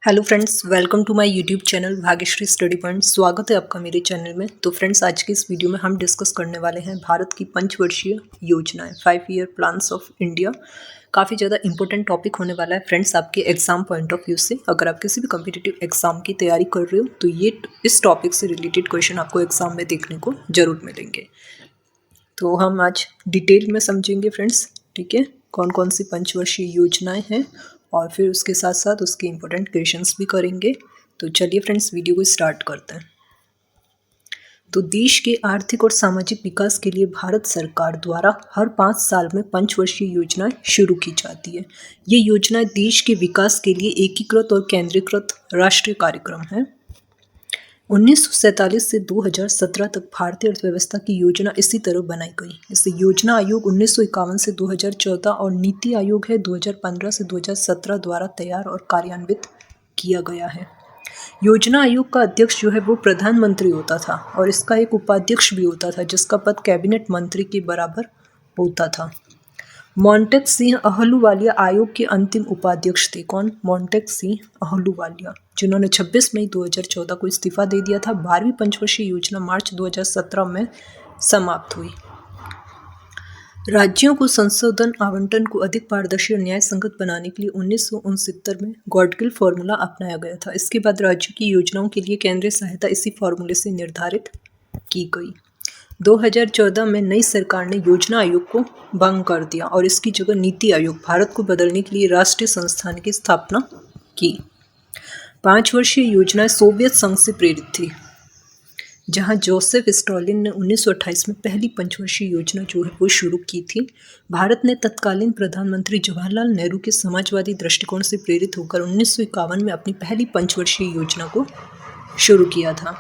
Hello friends, welcome to my YouTube channel Bhagyashree study point. स्वागत है आपका मेरे चैनल में। तो फ्रेंड्स, आज की इस वीडियो में हम डिस्कस करने वाले हैं भारत की पंचवर्षीय योजनाएं, 5 ईयर प्लान्स ऑफ इंडिया। काफ़ी ज़्यादा इंपॉर्टेंट टॉपिक होने वाला है फ्रेंड्स आपके एग्जाम पॉइंट ऑफ व्यू से। अगर आप किसी भी कम्पिटिटिव एग्जाम की तैयारी कर रहे हो तो ये इस टॉपिक से रिलेटेड क्वेश्चन आपको एग्जाम में देखने को जरूर मिलेंगे। तो हम आज डिटेल में समझेंगे फ्रेंड्स, ठीक है, कौन कौन सी पंचवर्षीय योजनाएं हैं और फिर उसके साथ साथ उसके इम्पोर्टेंट क्वेश्चंस भी करेंगे। तो चलिए फ्रेंड्स, वीडियो को स्टार्ट करते हैं। तो देश के आर्थिक और सामाजिक विकास के लिए भारत सरकार द्वारा हर 5 साल में पंचवर्षीय योजनाएं शुरू की जाती है। ये योजनाएं देश के विकास के लिए एकीकृत और केंद्रीकृत राष्ट्रीय कार्यक्रम है। 1947 से 2017 तक भारतीय अर्थव्यवस्था की योजना इसी तरह बनाई गई। इसे योजना आयोग 1951 से 2014 और नीति आयोग है 2015 से 2017 द्वारा तैयार और कार्यान्वित किया गया है। योजना आयोग का अध्यक्ष जो है वो प्रधानमंत्री होता था और इसका एक उपाध्यक्ष भी होता था जिसका पद कैबिनेट मंत्री के बराबर होता था। मोंटेक सिंह अहलूवालिया आयोग के अंतिम उपाध्यक्ष थे। कौन? मोंटेक सिंह अहलूवालिया, जिन्होंने 26 मई 2014 को इस्तीफा दे दिया था। 12वीं पंचवर्षीय योजना मार्च 2017 में समाप्त हुई। राज्यों को संशोधन आवंटन को अधिक पारदर्शी और न्याय संगत बनाने के लिए 1969 में गॉडगिल फॉर्मूला अपनाया गया था। इसके बाद राज्यों की योजनाओं के लिए केंद्रीय सहायता इसी फॉर्मूले से निर्धारित की गई। 2014 में नई सरकार ने योजना आयोग को भंग कर दिया और इसकी जगह नीति आयोग, भारत को बदलने के लिए राष्ट्रीय संस्थान की स्थापना की। 5 वर्षीय योजनाएं सोवियत संघ से प्रेरित थी, जहां जोसेफ स्टॉलिन ने 1928 में पहली पंचवर्षीय योजना जो है वो शुरू की थी। भारत ने तत्कालीन प्रधानमंत्री जवाहरलाल नेहरू के समाजवादी दृष्टिकोण से प्रेरित होकर 1951 में अपनी पहली पंचवर्षीय योजना को शुरू किया था।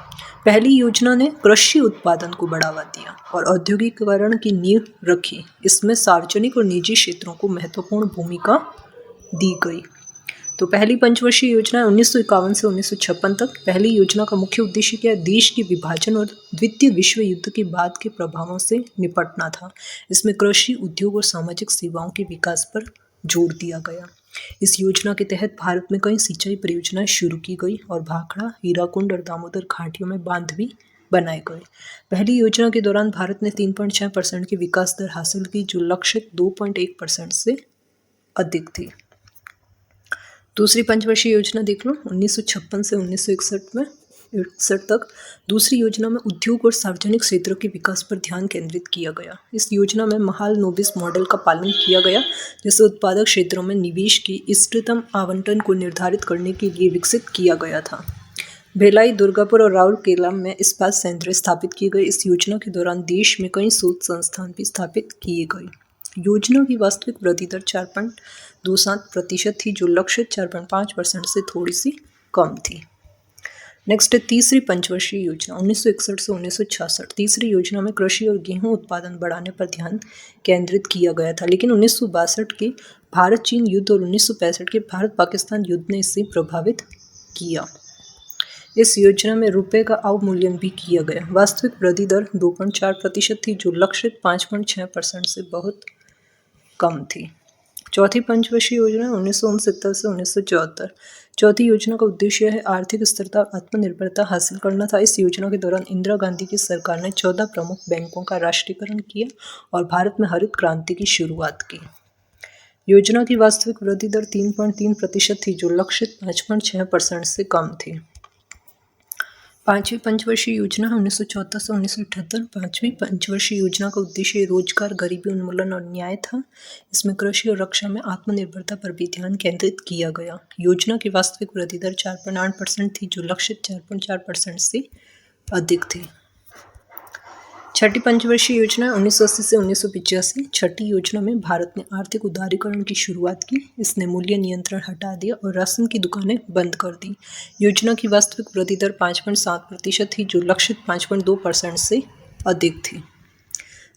पहली योजना ने कृषि उत्पादन को बढ़ावा दिया और औद्योगिकीकरण की नींव रखी। इसमें सार्वजनिक और निजी क्षेत्रों को महत्वपूर्ण भूमिका दी गई। तो पहली पंचवर्षीय योजना 1951 से 1956 तक। पहली योजना का मुख्य उद्देश्य क्या है? देश के विभाजन और द्वितीय विश्व युद्ध के बाद के प्रभावों से निपटना था। इसमें कृषि, उद्योग और सामाजिक सेवाओं के विकास पर जोर दिया गया। इस योजना के तहत भारत में कई सिंचाई परियोजनाएं शुरू की गई और भाखड़ा, हीराकुंड और दामोदर घाटियों में बांध भी बनाए गए। पहली योजना के दौरान भारत ने 3.6% की विकास दर हासिल की, जो लक्ष्य 2.1% से अधिक थी। दूसरी पंचवर्षीय योजना देख लो, 1956 से 1961 तक। दूसरी योजना में उद्योग और सार्वजनिक क्षेत्रों के विकास पर ध्यान केंद्रित किया गया। इस योजना में महालनोबिस मॉडल का पालन किया गया, जिसे उत्पादक क्षेत्रों में निवेश के इष्टतम आवंटन को निर्धारित करने के लिए विकसित किया गया था। भिलाई, दुर्गापुर और राउरकेला में इस्पात संयंत्र स्थापित किए गए। इस योजना के दौरान देश में कई शोध संस्थान भी स्थापित किए गए। योजना की वास्तविक वृद्धि दर 4.27% थी, जो लक्ष्य 4.5% से थोड़ी सी कम थी। नेक्स्ट है तीसरी पंचवर्षीय योजना 1961 से 1966। तीसरी योजना में कृषि और गेहूं उत्पादन बढ़ाने पर ध्यान केंद्रित किया गया था, लेकिन 1962 के भारत चीन युद्ध और 1965 के भारत पाकिस्तान युद्ध ने इसे प्रभावित किया। इस योजना में रुपए का अवमूल्यन भी किया गया। वास्तविक वृद्धि दर 2.4% थी, जो लक्ष्य 5.6% से बहुत कम थी। चौथी पंचवर्षीय योजना 1969 से 1974। चौथी योजना का उद्देश्य है आर्थिक स्थिरता और आत्मनिर्भरता हासिल करना था। इस योजना के दौरान इंदिरा गांधी की सरकार ने 14 प्रमुख बैंकों का राष्ट्रीयकरण किया और भारत में हरित क्रांति की शुरुआत की। योजना की वास्तविक वृद्धि दर 3.3% थी, जो लक्ष्य 5.6% से कम थी। पांचवी पंचवर्षीय योजना 1974 से 1978। पांचवी पंचवर्षीय योजना का उद्देश्य रोजगार, गरीबी उन्मूलन और न्याय था। इसमें कृषि और रक्षा में आत्मनिर्भरता पर भी ध्यान केंद्रित किया गया। योजना की वास्तविक वृद्धि दर 4.8% थी, जो लक्ष्य 4.4% से अधिक थी। छठी पंचवर्षीय योजना 1980 से 1985। छठी योजना में भारत ने आर्थिक उदारीकरण की शुरुआत की। इसने मूल्य नियंत्रण हटा दिया और राशन की दुकानें बंद कर दी। योजना की वास्तविक वृद्धि दर 5.7% थी, जो लक्ष्य 5.2% से अधिक थी।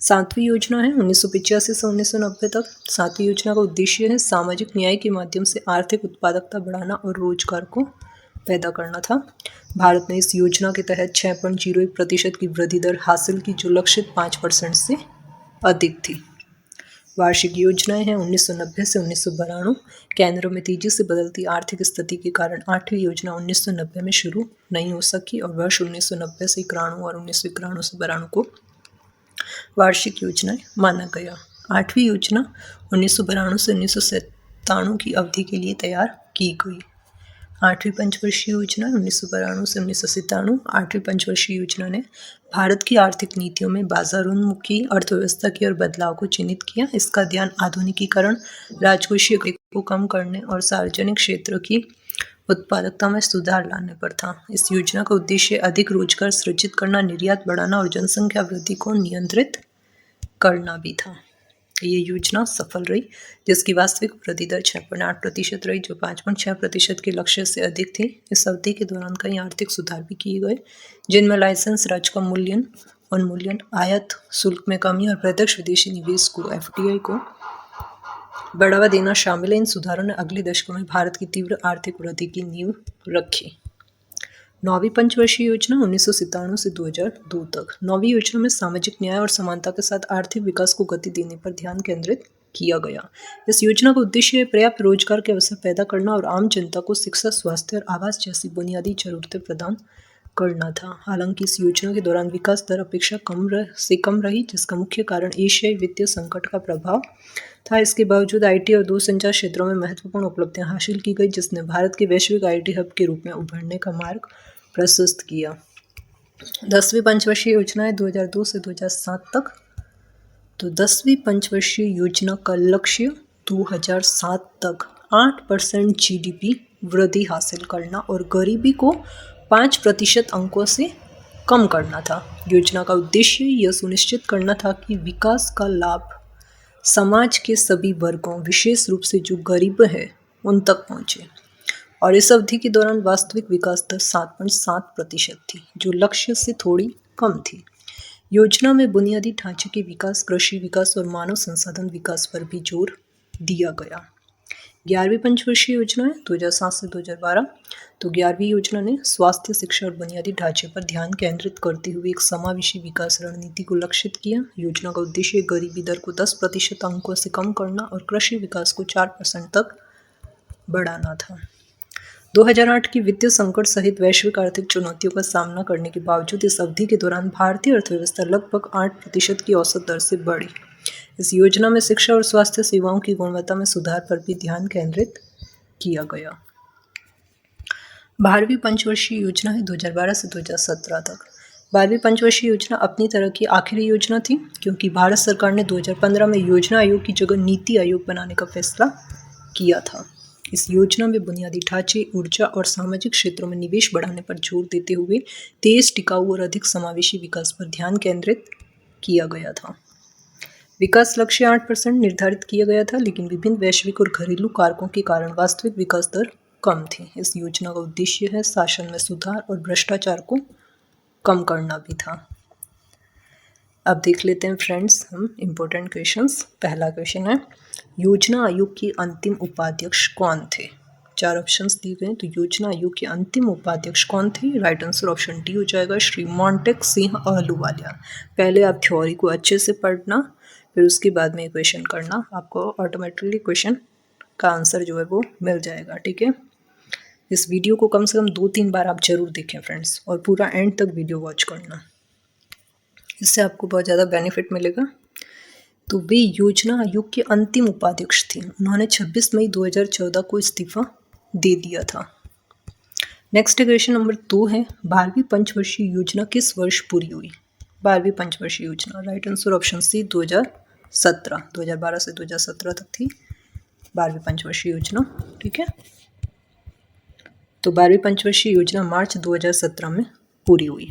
सातवीं योजना है 1985 से 1990 तक। सातवीं योजना का उद्देश्य है सामाजिक न्याय के माध्यम से आर्थिक उत्पादकता बढ़ाना और रोजगार को पैदा करना था। भारत ने इस योजना के तहत 6.01% की वृद्धि दर हासिल की, जो लक्ष्य 5% से अधिक थी। वार्षिक योजनाएं हैं 1990 से 1992। केंद्रों में तेजी से बदलती आर्थिक स्थिति के कारण 8वीं योजना 1990 में शुरू नहीं हो सकी और वर्ष 1990 से 91 और 1991 से 92 को वार्षिक योजनाएं माना गया। 8वीं योजना 1992 से 1997 की अवधि के लिए तैयार की गई। 8वीं पंचवर्षीय योजना 1992 से 1997। 8वीं पंचवर्षीय योजना ने भारत की आर्थिक नीतियों में बाजारोन्मुखी अर्थव्यवस्था की ओर बदलाव को चिन्हित किया। इसका ध्यान आधुनिकीकरण, राजकोषीय को कम करने और सार्वजनिक क्षेत्र की उत्पादकता में सुधार लाने पर था। इस योजना का उद्देश्य अधिक रोजगार सृजित करना, निर्यात बढ़ाना और जनसंख्या वृद्धि को नियंत्रित करना भी था। ये योजना सफल रही, जिसकी वास्तविक वृद्धि दर 6.8% रही, जो 5.6% के लक्ष्य से अधिक थी। इस अवधि के दौरान कई आर्थिक सुधार भी किए गए, जिनमें लाइसेंस राज्य का उन्मूलन, आयात शुल्क में कमी और प्रत्यक्ष विदेशी निवेश को FDI को बढ़ावा देना शामिल है। इन सुधारों ने अगले दशकों में भारत की तीव्र आर्थिक वृद्धि की नींव रखी। 9वीं पंचवर्षीय योजना 1997 से 2002 तक। 9वीं योजना में सामाजिक न्याय और समानता के साथ आर्थिक विकास को गति देने पर ध्यान केंद्रित किया गया। इस योजना का उद्देश्य पर्याप्त रोजगार के अवसर पैदा करना और आम जनता को शिक्षा, स्वास्थ्य और आवास जैसी बुनियादी जरूरतें प्रदान करना था। हालांकि इस योजना के दौरान विकास दर अपेक्षा कम रही, जिसका मुख्य कारण एशियाई वित्तीय संकट का प्रभाव था। इसके बावजूद IT और दूरसंचार क्षेत्रों में महत्वपूर्ण उपलब्धियां हासिल की गई, जिसने भारत के वैश्विक IT हब के रूप में उभरने का मार्ग प्रशस्त किया। 10वीं पंचवर्षीय योजना है 2002 से 2007 तक। तो 10वीं पंचवर्षीय योजना का लक्ष्य 2007 तक 8% GDP वृद्धि हासिल करना और गरीबी को 5% अंकों से कम करना था। योजना का उद्देश्य यह सुनिश्चित करना था कि विकास का लाभ समाज के सभी वर्गों, विशेष रूप से जो गरीब हैं, उन तक पहुंचे। और इस अवधि के दौरान वास्तविक विकास दर 7.7% थी, जो लक्ष्य से थोड़ी कम थी। योजना में बुनियादी ढांचे के विकास, कृषि विकास और मानव संसाधन विकास पर भी जोर दिया गया। 11वीं पंचवर्षीय योजना है 2007 से 2012। तो 11वीं योजना ने स्वास्थ्य, शिक्षा और बुनियादी ढांचे पर ध्यान केंद्रित करते हुए एक समावेशी विकास रणनीति को लक्षित किया। योजना का उद्देश्य गरीबी दर को 10% अंकों से कम करना और कृषि विकास को 4% तक बढ़ाना था। 2008 की वित्तीय संकट सहित वैश्विक आर्थिक चुनौतियों का सामना करने के बावजूद इस अवधि के दौरान भारतीय अर्थव्यवस्था लगभग 8% की औसत दर से बढ़ी। इस योजना में शिक्षा और स्वास्थ्य सेवाओं की गुणवत्ता में सुधार पर भी ध्यान केंद्रित किया गया। 12वीं पंचवर्षीय योजना है 2012 से 2017 तक। 12वीं पंचवर्षीय योजना अपनी तरह की आखिरी योजना थी, क्योंकि भारत सरकार ने 2015 में योजना आयोग की जगह नीति आयोग बनाने का फैसला किया था। इस योजना में बुनियादी ढांचे, ऊर्जा और सामाजिक क्षेत्रों में निवेश बढ़ाने पर जोर देते हुए तेज, टिकाऊ और अधिक समावेशी विकास पर ध्यान केंद्रित किया गया था। विकास लक्ष्य 8% निर्धारित किया गया था, लेकिन विभिन्न वैश्विक और घरेलू कारकों के कारण वास्तविक विकास दर कम थी। इस योजना का उद्देश्य है शासन में सुधार और भ्रष्टाचार को कम करना भी था। अब देख लेते हैं फ्रेंड्स हम इम्पोर्टेंट क्वेश्चंस। पहला क्वेश्चन है, योजना आयोग के अंतिम उपाध्यक्ष कौन थे? 4 ऑप्शंस दिए गए हैं। तो योजना आयोग के अंतिम उपाध्यक्ष कौन थे? राइट आंसर ऑप्शन डी हो जाएगा, श्री मोंटेक सिंह अहलूवालिया। पहले आप थ्योरी को अच्छे से पढ़ना, फिर उसके बाद में क्वेश्चन करना, आपको ऑटोमेटिकली क्वेश्चन का आंसर जो है वो मिल जाएगा। ठीक है, इस वीडियो को कम से कम 2-3 बार आप जरूर देखें फ्रेंड्स, और पूरा एंड तक वीडियो वॉच करना, इससे आपको बहुत ज़्यादा बेनिफिट मिलेगा। तो वे योजना आयोग के अंतिम उपाध्यक्ष थे। उन्होंने 26 मई 2014 को इस्तीफा दे दिया था। नेक्स्ट क्वेश्चन नंबर 2 है, 12वीं पंचवर्षीय योजना किस वर्ष पूरी हुई? 12वीं पंचवर्षीय योजना, राइट आंसर ऑप्शन सी 2017। 2012 से 2017 तक थी 12वीं पंचवर्षीय योजना। ठीक है, तो 12वीं पंचवर्षीय योजना मार्च 2017 में पूरी हुई।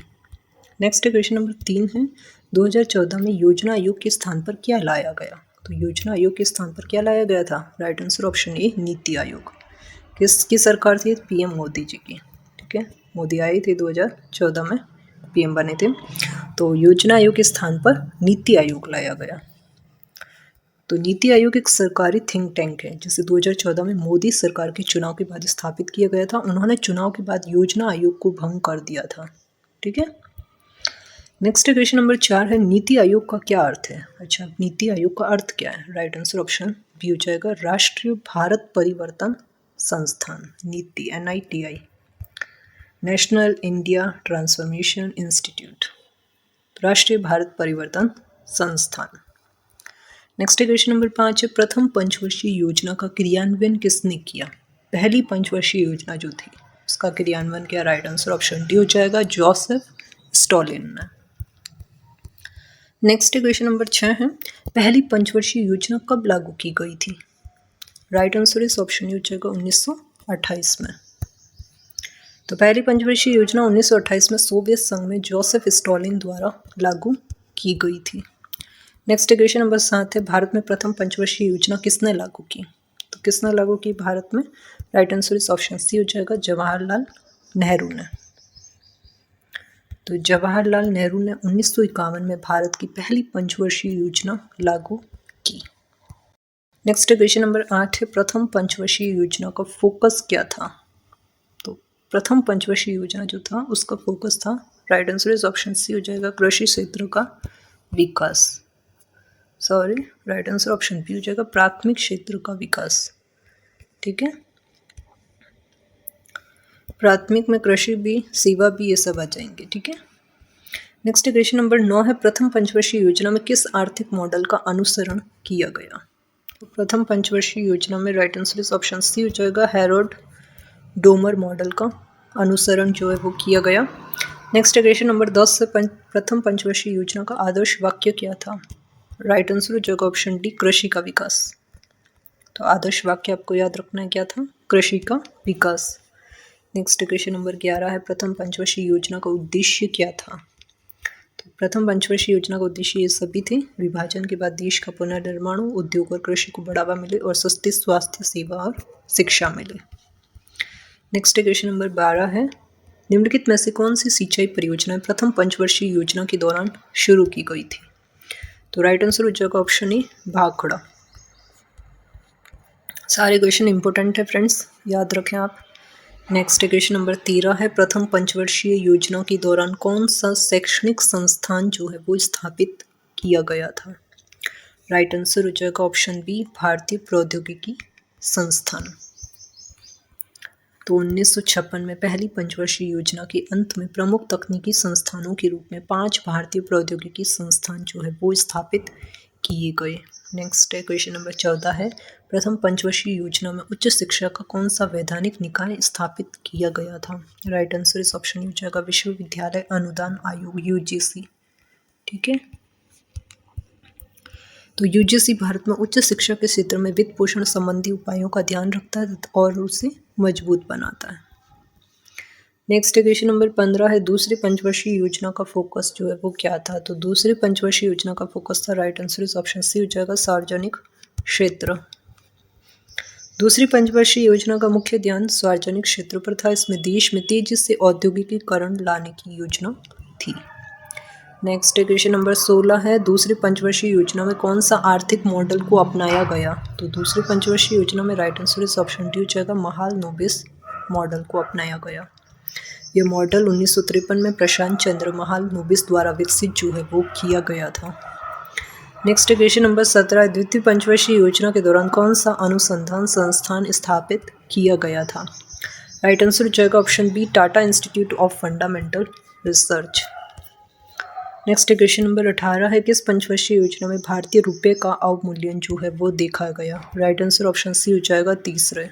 नेक्स्ट क्वेश्चन नंबर 3 है, 2014 में योजना आयोग के स्थान पर क्या लाया गया? तो योजना आयोग के स्थान पर क्या लाया गया था? Right answer option A NITI Aayog. किसकी सरकार थी? PM मोदी जी की। ठीक है, मोदी आए थे 2014 में, PM बने थे। तो योजना आयोग के स्थान पर नीति आयोग लाया गया। तो नीति आयोग एक सरकारी थिंक टैंक है, जिसे 2014 में मोदी सरकार के चुनाव के बाद स्थापित किया गया था। उन्होंने चुनाव के बाद योजना आयोग को भंग कर दिया था। ठीक है, नेक्स्ट क्वेश्चन नंबर 4 है नीति आयोग का क्या अर्थ है। अच्छा, नीति आयोग का अर्थ क्या है? राइट आंसर ऑप्शन बी हो जाएगा राष्ट्रीय भारत परिवर्तन संस्थान, नीति NITI, national India transformation institute, राष्ट्रीय भारत परिवर्तन संस्थान। नेक्स्ट क्वेश्चन नंबर 5 है प्रथम पंचवर्षीय योजना का क्रियान्वयन किसने किया? पहली पंचवर्षीय योजना जो थी उसका क्रियान्वयन किया। राइट आंसर ऑप्शन डी हो जाएगा जोसेफ स्टॉलिन ने। नेक्स्ट क्वेश्चन नंबर 6 है पहली पंचवर्षीय योजना कब लागू की गई थी? राइट आंसर इस ऑप्शन हो जाएगा 1928 में। तो पहली पंचवर्षीय योजना 1928 में सोवियत संघ में जोसेफ स्टॉलिन द्वारा लागू की गई थी। नेक्स्ट क्वेश्चन नंबर 7 है भारत में प्रथम पंचवर्षीय योजना किसने लागू की? तो किसने लागू की भारत में? राइट आंसर इस ऑप्शन सी हो जाएगा जवाहरलाल नेहरू ने। तो जवाहरलाल नेहरू ने 1951 में भारत की पहली पंचवर्षीय योजना लागू की। नेक्स्ट क्वेश्चन नंबर 8 है प्रथम पंचवर्षीय योजना का फोकस क्या था? तो प्रथम पंचवर्षीय योजना जो था उसका फोकस था, राइट आंसर इस ऑप्शन सी हो जाएगा कृषि क्षेत्र का विकास। Sorry, right answer option B हो जाएगा प्राथमिक क्षेत्र का विकास। ठीक है, प्राथमिक में कृषि भी, सेवा भी, ये सब आ जाएंगे। ठीक है, नेक्स्ट क्वेश्चन नंबर 9 है प्रथम पंचवर्षीय योजना में किस आर्थिक मॉडल का अनुसरण किया गया? तो प्रथम पंचवर्षीय योजना में राइट आंसर इस ऑप्शन सी हो जाएगा हैरोल्ड डोमर मॉडल का अनुसरण जो है वो किया गया। नेक्स्ट क्वेश्चन नंबर 10 से प्रथम पंचवर्षीय योजना का आदर्श वाक्य क्या था? राइट आंसर हो जाएगा ऑप्शन डी कृषि का विकास। तो आदर्श वाक्य आपको याद रखना है, क्या था? कृषि का विकास। नेक्स्ट क्वेश्चन नंबर 11 है प्रथम पंचवर्षीय योजना का उद्देश्य क्या था? तो प्रथम पंचवर्षीय योजना का उद्देश्य ये सभी थे, विभाजन के बाद देश का पुनर्निर्माण हो, उद्योग और कृषि को बढ़ावा मिले और सस्ती स्वास्थ्य सेवा और शिक्षा मिले। नेक्स्ट क्वेश्चन नंबर 12 है निम्नलिखित में से कौन सी सिंचाई परियोजनाएं प्रथम पंचवर्षीय योजना के दौरान शुरू की गई थी? तो राइट आंसर हो जाएगा ऑप्शन ए भाखड़ा। सारे क्वेश्चन इंपॉर्टेंट है फ्रेंड्स, याद रखें आप। नेक्स्ट क्वेश्चन नंबर 13 है प्रथम पंचवर्षीय योजना के दौरान कौन सा शैक्षणिक संस्थान जो है वो स्थापित किया गया था? राइट आंसर हो जाएगा ऑप्शन बी भारतीय प्रौद्योगिकी संस्थान। तो 1956 में पहली पंचवर्षीय योजना के अंत में प्रमुख तकनीकी संस्थानों के रूप में 5 भारतीय प्रौद्योगिकी संस्थान जो है वो स्थापित किए गए। नेक्स्ट क्वेश्चन नंबर 14 है प्रथम पंचवर्षीय योजना में उच्च शिक्षा का कौन सा वैधानिक निकाय स्थापित किया गया था? राइट आंसर इस ऑप्शन हो जाएगा विश्वविद्यालय अनुदान आयोग UGC। ठीक है, तो UGC भारत में उच्च शिक्षा के क्षेत्र में वित्त पोषण संबंधी उपायों का ध्यान रखता है और उसे मजबूत बनाता है। नेक्स्ट क्वेश्चन नंबर 15 है दूसरी पंचवर्षीय योजना का फोकस जो है वो क्या था? तो दूसरी पंचवर्षीय योजना का फोकस था, राइट आंसर इस ऑप्शन सी हो जाएगा सार्वजनिक क्षेत्र। दूसरी पंचवर्षीय योजना का मुख्य ध्यान सार्वजनिक क्षेत्र पर था। इसमें देश में तेजी से औद्योगिकीकरण लाने की योजना थी। नेक्स्ट क्वेश्चन नंबर 16 है दूसरी पंचवर्षीय योजना में कौन सा आर्थिक मॉडल को अपनाया गया? तो दूसरी पंचवर्षीय योजना में राइट आंसर इस ऑप्शन डी हो जाएगा महालनोबिस मॉडल को अपनाया गया। यह मॉडल 1953 में प्रशांत चंद्र महालनोबिस द्वारा विकसित जो है वो किया गया था। नेक्स्ट क्वेश्चन नंबर 17 द्वितीय पंचवर्षीय योजना के दौरान कौन सा अनुसंधान संस्थान स्थापित किया गया था? राइट आंसर हो जाएगा option B Tata institute of fundamental research. Next question number 18 है किस पंचवर्षीय योजना में भारतीय रुपये का अवमूल्यन जो है वो देखा गया? राइट आंसर ऑप्शन सी हो जाएगा तीसरे।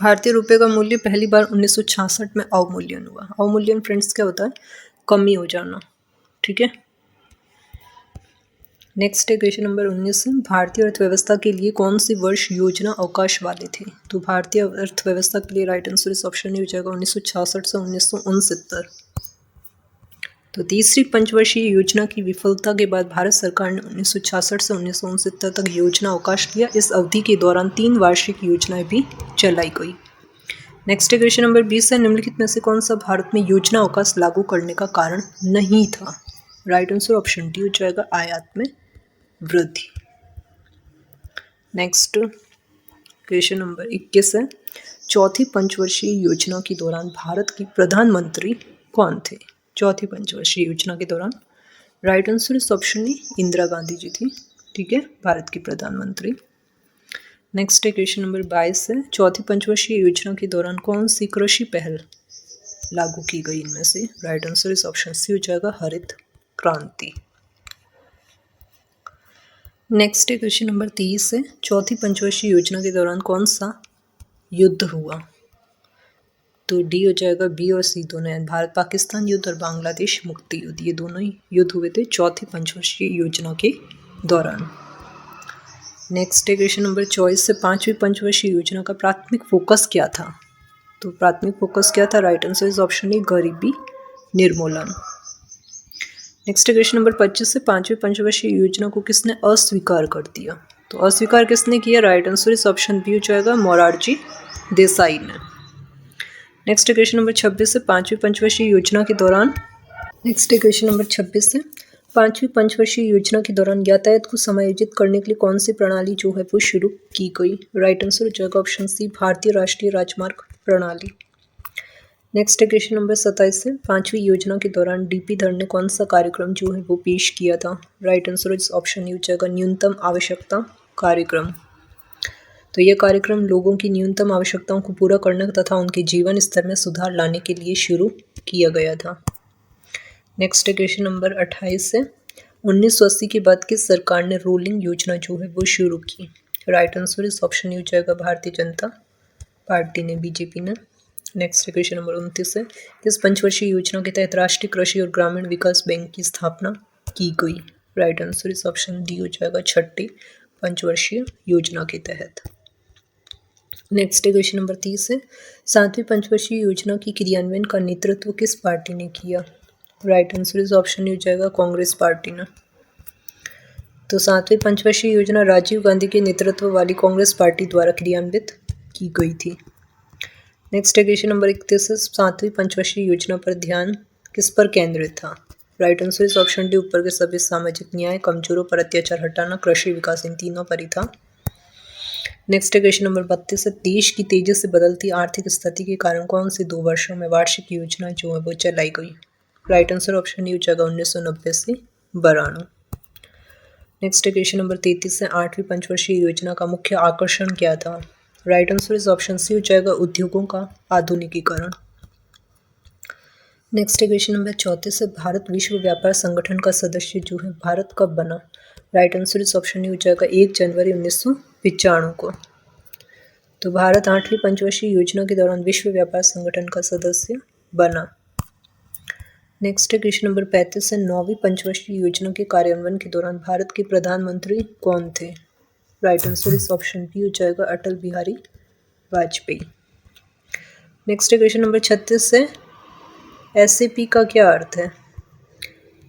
भारतीय रुपये का मूल्य पहली बार 1966 में अवमूल्यन हुआ। अवमूल्यन फ्रेंड्स क्या होता है? कमी हो जाना। ठीक है, नेक्स्ट क्वेश्चन नंबर 19 भारतीय अर्थव्यवस्था के लिए कौन सी वर्ष योजना अवकाश वाले थे? तो भारतीय अर्थव्यवस्था के लिए राइट आंसर इस ऑप्शन हो जाएगा 1966 से 1969। तो तीसरी पंचवर्षीय योजना की विफलता के बाद भारत सरकार ने 1966 से 1969 तक योजना अवकाश लिया। इस अवधि के दौरान 3 वार्षिक योजनाएं भी चलाई गई। नेक्स्ट क्वेश्चन नंबर 20 है निम्नलिखित में से कौन सा भारत में योजना अवकाश लागू करने का कारण नहीं था? राइट आंसर ऑप्शन डी हो जाएगा आयात में वृद्धि। नेक्स्ट क्वेश्चन नंबर 21 है चौथी पंचवर्षीय योजना के दौरान भारत के प्रधानमंत्री कौन थे? चौथी पंचवर्षीय योजना के दौरान? राइट आंसर इस ऑप्शन ए इंदिरा गांधी जी थी, ठीक है, भारत की प्रधानमंत्री। नेक्स्ट है क्वेश्चन नंबर 22 है, चौथी पंचवर्षीय योजना के दौरान कौन सी कृषि पहल लागू की गई इनमें से? राइट आंसर इस ऑप्शन सी हो जाएगा हरित क्रांति। नेक्स्ट है क्वेश्चन नंबर 30 है, चौथी पंचवर्षीय योजना के दौरान कौन सा युद्ध हुआ? तो डी हो जाएगा, बी और सी दोनों हैं, भारत पाकिस्तान युद्ध और बांग्लादेश मुक्ति युद्ध, ये दोनों ही युद्ध हुए थे चौथी पंचवर्षीय योजना के दौरान। नेक्स्ट है क्वेश्चन नंबर 24 से, पांचवी पंचवर्षीय योजना का प्राथमिक फोकस क्या था? तो प्राथमिक फोकस क्या था? Right answer is option A गरीबी निर्मूलन। नेक्स्ट क्वेश्चन नंबर 25 से, पांचवी पंचवर्षीय योजना को किसने अस्वीकार कर दिया? तो अस्वीकार किसने किया? राइट आंसर इस ऑप्शन बी हो जाएगा, मोरारजी देसाई ने। नेक्स्ट क्वेश्चन नंबर 26 से, पांचवी पंचवर्षीय योजना के दौरान, नेक्स्ट क्वेश्चन नंबर 26 से, पांचवी पंचवर्षीय योजना के दौरान यातायात को समायोजित करने के लिए कौन सी प्रणाली जो है वो शुरू की गई? राइट आंसर हो जाएगा ऑप्शन सी, भारतीय राष्ट्रीय राजमार्ग प्रणाली। नेक्स्ट क्वेश्चन नंबर 27 से, पांचवी योजना के दौरान डीपी धर ने कौन सा कार्यक्रम जो है वो पेश किया था? राइट आंसर ऑप्शन हो जाएगा न्यूनतम आवश्यकता कार्यक्रम। तो यह कार्यक्रम लोगों की न्यूनतम आवश्यकताओं को पूरा करने तथा उनके जीवन स्तर में सुधार लाने के लिए शुरू किया गया था। नेक्स्ट क्वेश्चन नंबर 28 है, 1980 के बाद किस सरकार ने रोलिंग योजना जो है वो शुरू की? राइट आंसर इस ऑप्शन हो जाएगा, भारतीय जनता पार्टी ने, बीजेपी ने। नेक्स्ट क्वेश्चन नंबर 29 है, किस पंचवर्षीय योजना के तहत राष्ट्रीय कृषि और ग्रामीण विकास बैंक की स्थापना की गई? राइट आंसर इस ऑप्शन डी हो जाएगा, छठी पंचवर्षीय योजना के तहत। नेक्स्ट क्वेश्चन नंबर 30 है, सातवीं पंचवर्षीय योजना की क्रियान्वयन का नेतृत्व किस पार्टी ने किया? राइट आंसर इस ऑप्शन हो जाएगा, कांग्रेस पार्टी ने। तो सातवीं पंचवर्षीय योजना राजीव गांधी के नेतृत्व वाली कांग्रेस पार्टी द्वारा क्रियान्वित की गई थी। नेक्स्ट क्वेश्चन नंबर 31 है, सातवीं पंचवर्षीय योजना पर ध्यान किस पर केंद्रित था? राइट आंसर इस ऑप्शन डी, ऊपर के सभी, सामाजिक न्याय, कमजोरों पर अत्याचार हटाना, कृषि विकास, इन तीनों पर ही था। नेक्स्ट क्वेश्चन नंबर 32 है, देश की तेजी से बदलती आर्थिक स्थिति के कारण कौन से 2 वर्षों में वार्षिक योजना जो है वो चलाई गई? राइट आंसर ऑप्शन हो जाएगा, 1990 से 92। नेक्स्ट क्वेश्चन नंबर 33 है, आठवीं पंचवर्षीय योजना का मुख्य आकर्षण क्या था? राइट आंसर इस ऑप्शन सी हो जाएगा, उद्योगों का आधुनिकीकरण। नेक्स्ट क्वेश्चन नंबर 34 है, भारत विश्व व्यापार संगठन का सदस्य जो है भारत कब बना? राइट आंसर इस ऑप्शन हो जाएगा, 1 जनवरी 1995 को। तो भारत आठवीं पंचवर्षीय योजना के दौरान विश्व व्यापार संगठन का सदस्य बना। नेक्स्ट क्वेश्चन नंबर 35 है, 9वीं पंचवर्षीय योजना के कार्यान्वयन के दौरान भारत के प्रधानमंत्री कौन थे? राइट आंसर इस ऑप्शन बी हो जाएगा, Atal Bihari Vajpayee. Next question number 36 है, SAP का क्या अर्थ है?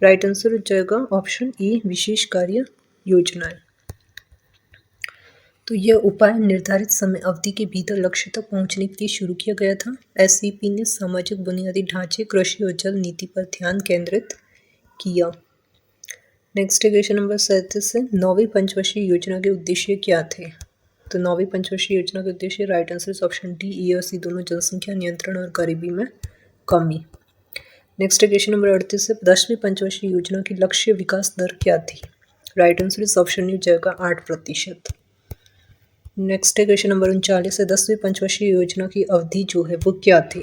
राइट आंसर हो जाएगा ऑप्शन ए, विशेष कार्य योजनाएं। तो यह उपाय निर्धारित समय अवधि के भीतर लक्ष्य तक पहुंचने के लिए शुरू किया गया था। SAP ने सामाजिक बुनियादी ढांचे, कृषि और जल नीति पर ध्यान केंद्रित किया। नेक्स्ट क्वेश्चन नंबर 37 है, 9वीं पंचवर्षीय योजना के उद्देश्य क्या थे? तो 9वीं पंचवर्षीय योजना के उद्देश्य, राइट आंसर ऑप्शन डी, ए और सी दोनों, जनसंख्या नियंत्रण और गरीबी में कमी। नेक्स्ट क्वेश्चन नंबर 38 है, 10वीं पंचवर्षीय योजना की लक्ष्य विकास दर क्या थी? राइट आंसर इस ऑप्शन हो जाएगा, 8%। नेक्स्ट क्वेश्चन नंबर 39 है, 10वीं पंचवर्षीय योजना की अवधि जो है वो क्या थी?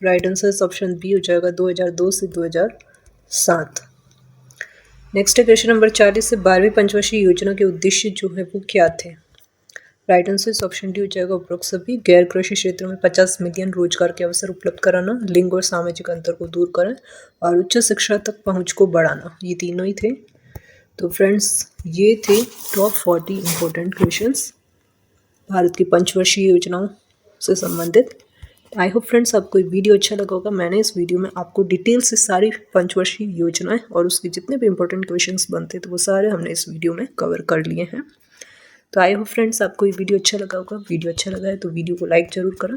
राइट आंसर इस ऑप्शन बी हो जाएगा, 2002 से 2007। नेक्स्ट क्वेश्चन नंबर 40 है, 12वीं पंचवर्षीय योजना के उद्देश्य जो है वो क्या थे? राइट आंसर इस ऑप्शन डी हो जाएगा, उपरोक्त सभी। गैर कृषि क्षेत्रों में 50 मिलियन रोजगार के अवसर उपलब्ध कराना, लिंग और सामाजिक अंतर को दूर करें और उच्च शिक्षा तक पहुंच को बढ़ाना, ये तीनों ही थे। तो फ्रेंड्स, ये थे टॉप 40 इंपॉर्टेंट क्वेश्चंस भारत की पंचवर्षीय योजनाओं से संबंधित। आई होप फ्रेंड्स आपको ये वीडियो अच्छा लगा होगा। मैंने इस वीडियो में आपको डिटेल से सारी पंचवर्षीय योजनाएं और उसके जितने भी इंपॉर्टेंट क्वेश्चंस बनते तो वो सारे हमने इस वीडियो में कवर कर लिए हैं। तो आई होप फ्रेंड्स आपको ये वीडियो अच्छा लगा होगा। वीडियो अच्छा लगा है तो वीडियो को लाइक ज़रूर करें।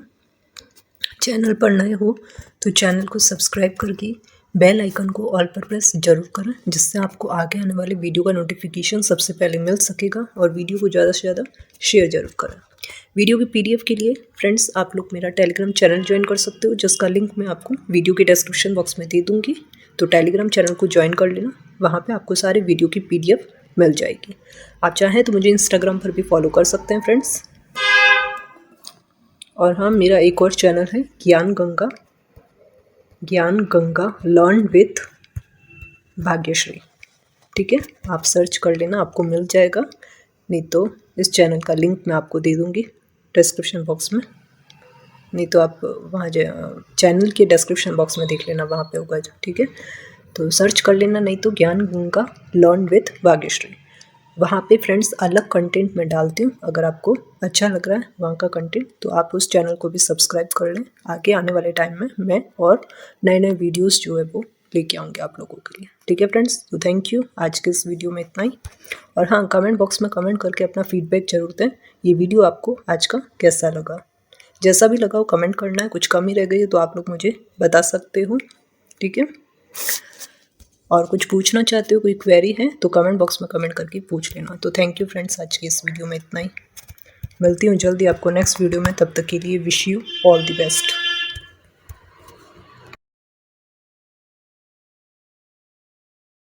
चैनल पर नए हो तो चैनल को सब्सक्राइब करके बेल आइकन को ऑल पर प्रेस जरूर करें, जिससे आपको आगे आने वाले वीडियो का नोटिफिकेशन सबसे पहले मिल सकेगा। और वीडियो को ज़्यादा से ज़्यादा शेयर जरूर करें। वीडियो की PDF के लिए फ्रेंड्स आप लोग मेरा टेलीग्राम चैनल ज्वाइन कर सकते हो, जिसका लिंक मैं आपको वीडियो के डिस्क्रिप्शन बॉक्स में दे दूँगी। तो टेलीग्राम चैनल को ज्वाइन कर लेना, वहाँ पे आपको सारे वीडियो की PDF मिल जाएगी। आप चाहें तो मुझे इंस्टाग्राम पर भी फॉलो कर सकते हैं फ्रेंड्स। और हाँ, मेरा एक और चैनल है ज्ञान गंगा लर्न विथ भाग्यश्री, ठीक है, आप सर्च कर लेना, आपको मिल जाएगा। नहीं तो इस चैनल का लिंक मैं आपको दे दूँगी डिस्क्रिप्शन बॉक्स में, नहीं तो आप वहाँ चैनल के डिस्क्रिप्शन बॉक्स में देख लेना, वहाँ पे होगा, ठीक है। तो सर्च कर लेना, नहीं तो ज्ञान गंगा लर्न विथ भाग्यश्री। वहाँ पे फ्रेंड्स अलग कंटेंट मैं डालती हूँ, अगर आपको अच्छा लग रहा है वहाँ का कंटेंट तो आप उस चैनल को भी सब्सक्राइब कर लें। आगे आने वाले टाइम में मैं और नए नए वीडियोस जो है वो लेके आऊँगी आप लोगों के लिए, ठीक है फ्रेंड्स। तो थैंक यू, आज के इस वीडियो में इतना ही। और हाँ, कमेंट बॉक्स में कमेंट करके अपना फीडबैक जरूर दें, ये वीडियो आपको आज का कैसा लगा। जैसा भी लगा हो कमेंट करना है, कुछ कमी रह गई तो आप लोग मुझे बता सकते हो, ठीक है। और कुछ पूछना चाहते हो, कोई क्वेरी है तो कमेंट बॉक्स में कमेंट करके पूछ लेना। तो थैंक यू फ्रेंड्स, आज की इस वीडियो में इतना ही। मिलती हूँ जल्दी आपको नेक्स्ट वीडियो में, तब तक के लिए wish you all the best.